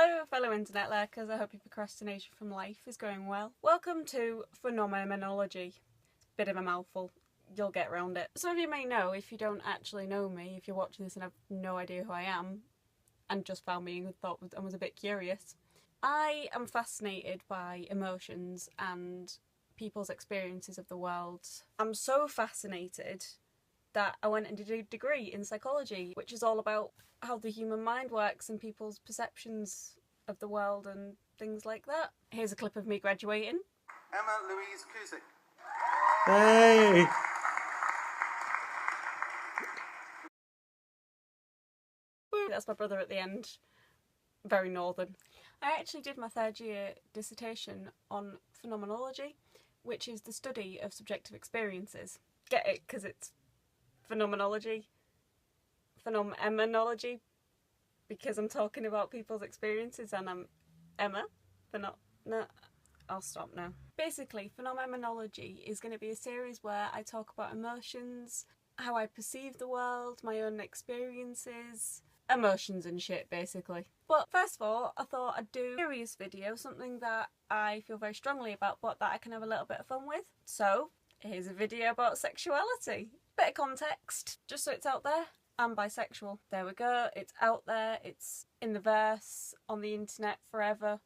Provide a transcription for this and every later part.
Hello fellow internet lurkers, I hope your procrastination from life is going well. Welcome to phenomenology. Bit of a mouthful, you'll get around it. Some of you may know, if you don't actually know me, if you're watching this and have no idea who I am, and just found me and thought and was a bit curious. I am fascinated by emotions and people's experiences of the world. I'm so fascinated that I went and did a degree in psychology, which is all about how the human mind works and people's perceptions of the world and things like that. Here's a clip of me graduating. Emma Louise Cusick. Hey! Woo, that's my brother at the end. Very northern. I actually did my third year dissertation on phenomenology, which is the study of subjective experiences. Get it? Because it's phenomenology. Phenomenology. Because I'm talking about people's experiences and I'm Emma. No, I'll stop now. Basically, phenomenology is going to be a series where I talk about emotions, how I perceive the world, my own experiences, emotions and shit, basically. But first of all, I thought I'd do a serious video, something that I feel very strongly about, but that I can have a little bit of fun with. So, here's a video about sexuality. Bit of context, just so it's out there. I'm bisexual. There we go, it's out there, it's in the verse, on the internet forever,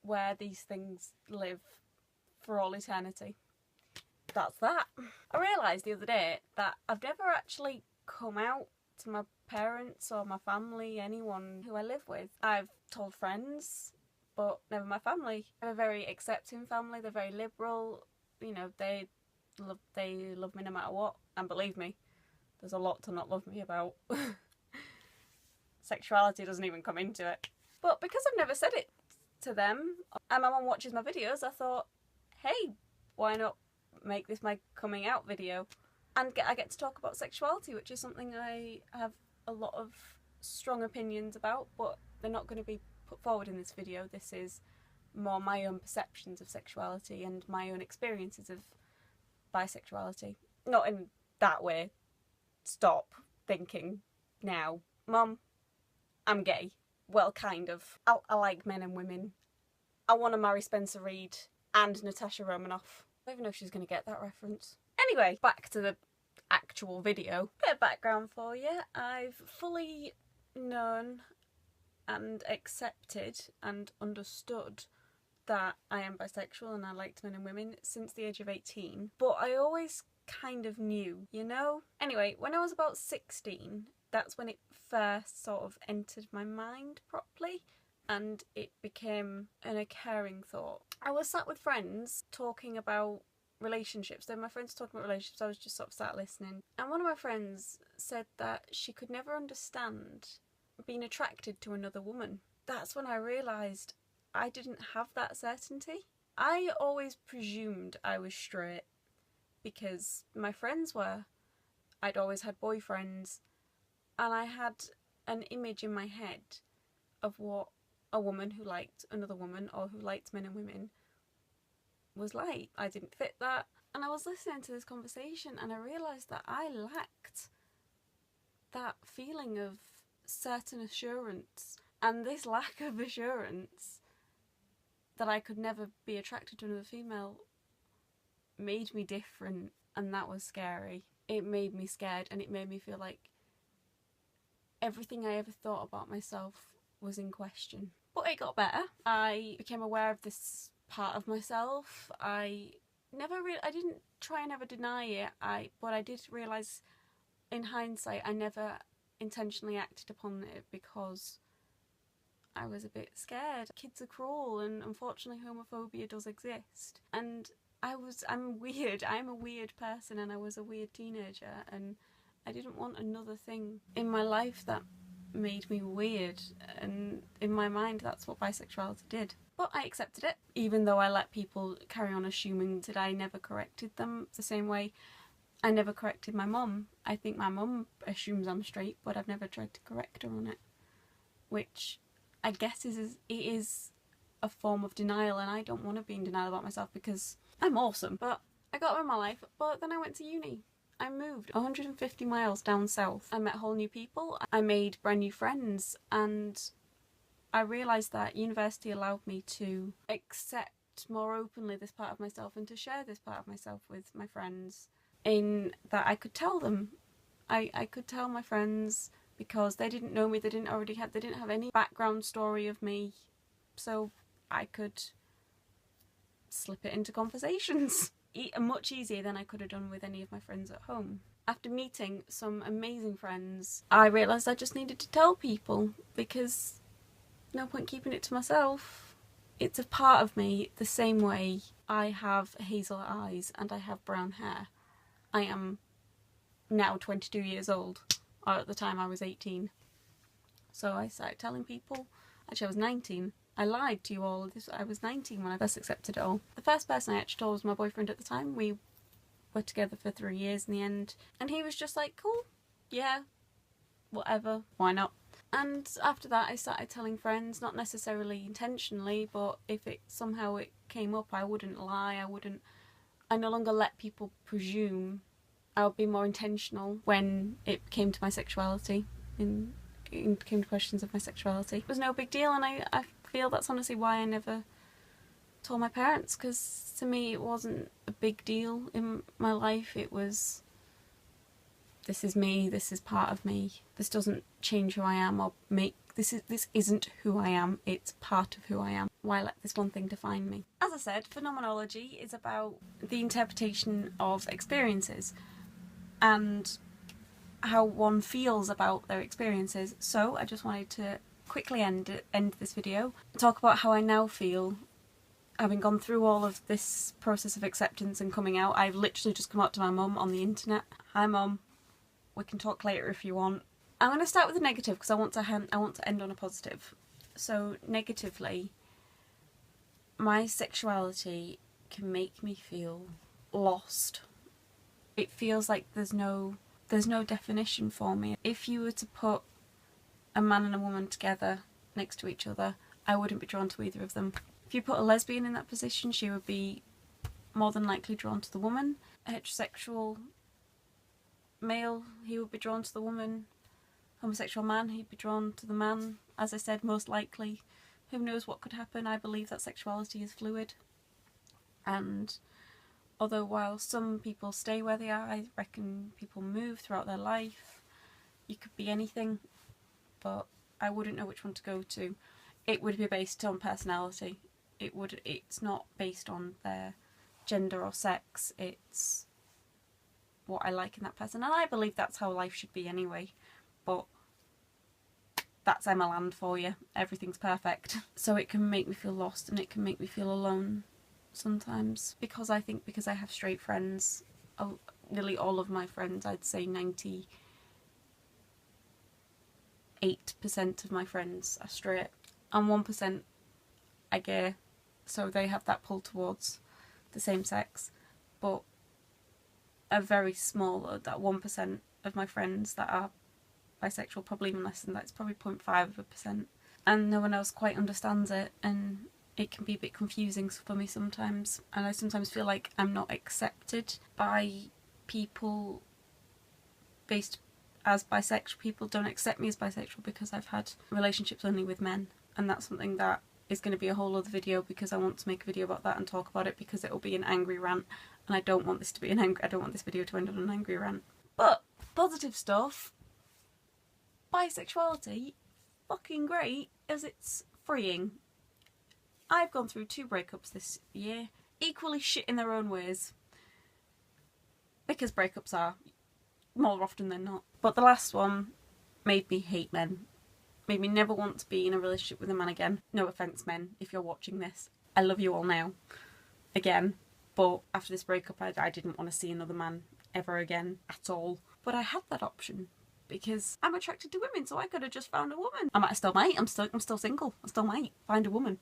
where these things live for all eternity. That's that. I realised the other day that I've never actually come out to my parents or my family, anyone who I live with. I've told friends, but never my family. I have a very accepting family, they're very liberal, you know, they love me no matter what, and believe me, there's a lot to not love me about. Sexuality doesn't even come into it. But because I've never said it to them, and my mum watches my videos, I thought, hey, why not make this my coming out video? And I get to talk about sexuality, which is something I have a lot of strong opinions about, but they're not going to be put forward in this video. This is more my own perceptions of sexuality and my own experiences of bisexuality. Not in that way. Stop thinking now. Mum, I'm gay. Well, kind of. I like men and women. I want to marry Spencer Reid and Natasha Romanoff. I don't even know if she's going to get that reference. Anyway, back to the actual video. Bit of background for you. I've fully known and accepted and understood that I am bisexual and I liked men and women since the age of 18. But I always kind of knew, you know? Anyway, when I was about 16, that's when it first sort of entered my mind properly and it became an occurring thought. I was sat with friends talking about relationships. Then my friends were talking about relationships, I was just sort of sat listening. And one of my friends said that she could never understand being attracted to another woman. That's when I realised I didn't have that certainty. I always presumed I was straight because my friends were. I'd always had boyfriends and I had an image in my head of what a woman who liked another woman or who liked men and women was like. I didn't fit that, and I was listening to this conversation and I realised that I lacked that feeling of certain assurance, and this lack of assurance that I could never be attracted to another female made me different, and that was scary. It made me scared and it made me feel like everything I ever thought about myself was in question. But it got better. I became aware of this part of myself. I didn't try and ever deny it, but I did realise in hindsight I never intentionally acted upon it because I was a bit scared. Kids are cruel and unfortunately homophobia does exist. And I'm weird. I'm a weird person and I was a weird teenager and I didn't want another thing in my life that made me weird, and in my mind that's what bisexuality did. But I accepted it, even though I let people carry on assuming that I never corrected them the same way I never corrected my mum. I think my mum assumes I'm straight, but I've never tried to correct her on it, which I guess it is a form of denial, and I don't want to be in denial about myself because I'm awesome. But I got on with my life, but then I went to uni. I moved 150 miles down south. I met whole new people. I made brand new friends and I realised that university allowed me to accept more openly this part of myself and to share this part of myself with my friends, in that I could tell them. I could tell my friends because they didn't know me, they didn't have any background story of me, so I could slip it into conversations much easier than I could have done with any of my friends at home. After meeting some amazing friends, I realised I just needed to tell people, because no point keeping it to myself. It's a part of me the same way I have hazel eyes and I have brown hair. I am now 22 years old, or at the time I was 18. So I started telling people. Actually, I was 19. I lied to you all. I was 19 when I first accepted it all. The first person I actually told was my boyfriend at the time. We were together for 3 years in the end. And he was just like, cool, yeah, whatever, why not? And after that I started telling friends, not necessarily intentionally, but if it somehow came up, I wouldn't lie, I no longer let people presume. I would be more intentional when it came to my sexuality, it came to questions of my sexuality. It was no big deal, and I feel that's honestly why I never told my parents, because to me it wasn't a big deal in my life. It was, this is me, this is part of me, this doesn't change who I am or make, this isn't who I am, it's part of who I am. Why let this one thing define me? As I said, phenomenology is about the interpretation of experiences and how one feels about their experiences. So I just wanted to quickly end this video and talk about how I now feel, having gone through all of this process of acceptance and coming out. I've literally just come out to my mum on the internet. Hi mum, we can talk later if you want. I'm going to start with the negative because I want to end on a positive. So negatively, my sexuality can make me feel lost. It feels like there's no definition for me. If you were to put a man and a woman together next to each other, I wouldn't be drawn to either of them. If you put a lesbian in that position, she would be more than likely drawn to the woman. A heterosexual male, he would be drawn to the woman. Homosexual man, he'd be drawn to the man. As I said, most likely. Who knows what could happen? I believe that sexuality is fluid. And although while some people stay where they are, I reckon people move throughout their life. You could be anything, but I wouldn't know which one to go to. It would be based on personality. It's not based on their gender or sex. It's what I like in that person, and I believe that's how life should be anyway. But that's Emma Land for you. Everything's perfect. So it can make me feel lost and it can make me feel alone sometimes. Because I have straight friends, nearly all of my friends, I'd say 98% of my friends are straight, and 1% are gay, so they have that pull towards the same sex. But a very small, that 1% of my friends that are bisexual, probably even less than that, it's probably 0.5%, and no one else quite understands it, and it can be a bit confusing for me sometimes, and I sometimes feel like I'm not accepted by people based as bisexual. People don't accept me as bisexual because I've had relationships only with men, and that's something that is going to be a whole other video, because I want to make a video about that and talk about it, because it will be an angry rant, and I don't want this video to end on an angry rant. But positive stuff, bisexuality, fucking great, as it's freeing. I've gone through 2 breakups this year, equally shit in their own ways, because breakups are more often than not. But the last one made me hate men, made me never want to be in a relationship with a man again. No offence, men, if you're watching this. I love you all now, again, but after this breakup I didn't want to see another man ever again at all. But I had that option, because I'm attracted to women, so I could have just found a woman. I might still might, I'm still single, I still might find a woman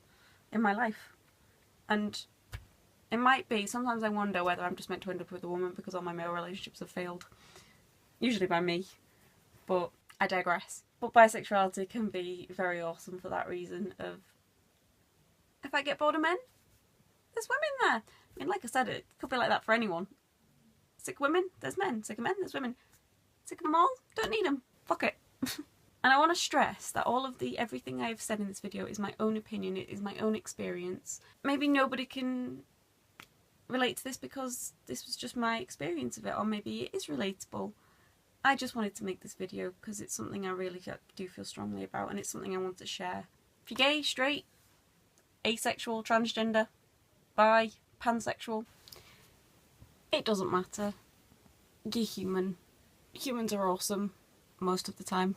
in my life. And it might be, sometimes I wonder whether I'm just meant to end up with a woman because all my male relationships have failed. Usually by me, but I digress. But bisexuality can be very awesome for that reason of, if I get bored of men, there's women there. I mean, like I said, it could be like that for anyone. Sick of women, there's men. Sick of men, there's women. Sick of them all, don't need them. Fuck it. And I want to stress that everything I have said in this video is my own opinion, it is my own experience. Maybe nobody can relate to this because this was just my experience of it, or maybe it is relatable. I just wanted to make this video because it's something I really do feel strongly about, and it's something I want to share. If you're gay, straight, asexual, transgender, bi, pansexual, it doesn't matter. You're human. Humans are awesome most of the time.